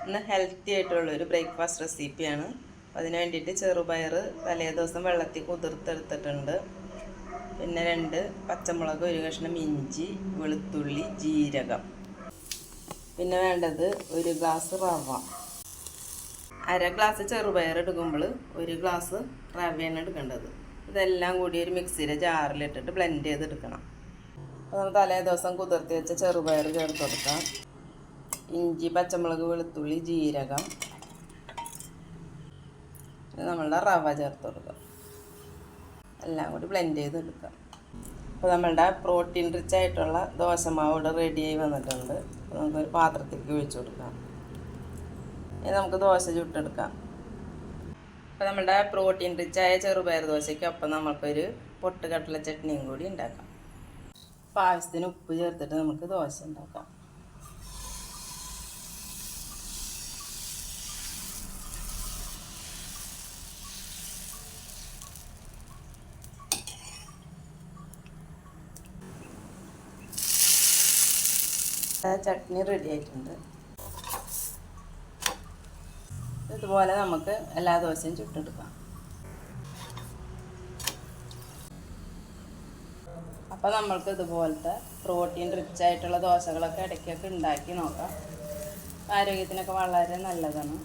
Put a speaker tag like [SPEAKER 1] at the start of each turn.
[SPEAKER 1] ഇന്ന് ഹെൽത്തി ആയിട്ടുള്ളൊരു ബ്രേക്ക്ഫാസ്റ്റ് റെസിപ്പിയാണ്. അതിന് വേണ്ടിയിട്ട് ചെറുപയർ തലേ ദിവസം വെള്ളത്തിൽ കുതിർത്തെടുത്തിട്ടുണ്ട്. പിന്നെ 2 പച്ചമുളക്, 1 കഷ്ണം ഇഞ്ചി, വെളുത്തുള്ളി, ജീരകം. പിന്നെ വേണ്ടത് 1 ഗ്ലാസ് റവ. 1/2 ഗ്ലാസ് ചെറുപയർ എടുക്കുമ്പോൾ 1 ഗ്ലാസ് റവയാണ് എടുക്കേണ്ടത്. ഇതെല്ലാം കൂടി ഒരു മിക്സിയുടെ ജാറിലിട്ടിട്ട് ബ്ലെൻഡ് ചെയ്തെടുക്കണം. അപ്പോൾ നമ്മൾ തലേ ദിവസം കുതിർത്തി വെച്ച ചെറുപയർ ചേർത്ത് കൊടുക്കാം. ഇഞ്ചി, പച്ചമുളക്, വെളുത്തുള്ളി, ജീരകം, നമ്മളുടെ റവ ചേർത്ത് കൊടുക്കാം. എല്ലാം കൂടി ബ്ലെൻഡ് ചെയ്തെടുക്കാം. അപ്പോൾ നമ്മളുടെ പ്രോട്ടീൻ റിച്ച് ആയിട്ടുള്ള ദോശമാവ് ഇവിടെ റെഡിയായി വന്നിട്ടുണ്ട്. അപ്പോൾ നമുക്കൊരു പാത്രത്തിലേക്ക് ഒഴിച്ചു കൊടുക്കാം. ഇനി നമുക്ക് ദോശ ചുട്ടെടുക്കാം. അപ്പോൾ നമ്മുടെ പ്രോട്ടീൻ റിച്ചായ ചെറുപയർ ദോശയ്ക്കൊപ്പം നമുക്കൊരു പൊട്ടുകടല ചട്നിയും കൂടി ഉണ്ടാക്കാം. അപ്പോൾ ആവശ്യത്തിന് ഉപ്പ് ചേർത്തിട്ട് നമുക്ക് ദോശ ഉണ്ടാക്കാം. ചട്നി റെഡി ആയിട്ടുണ്ട്. ഇതുപോലെ നമുക്ക് എല്ലാ ദോശയും ചുട്ടെടുക്കാം. അപ്പോൾ നമ്മൾക്ക് ഇതുപോലത്തെ പ്രോട്ടീൻ റിച്ച് ആയിട്ടുള്ള ദോശകളൊക്കെ ഇടയ്ക്കൊക്കെ ഉണ്ടാക്കി നോക്കാം. ആരോഗ്യത്തിനൊക്കെ വളരെ നല്ലതാണ്.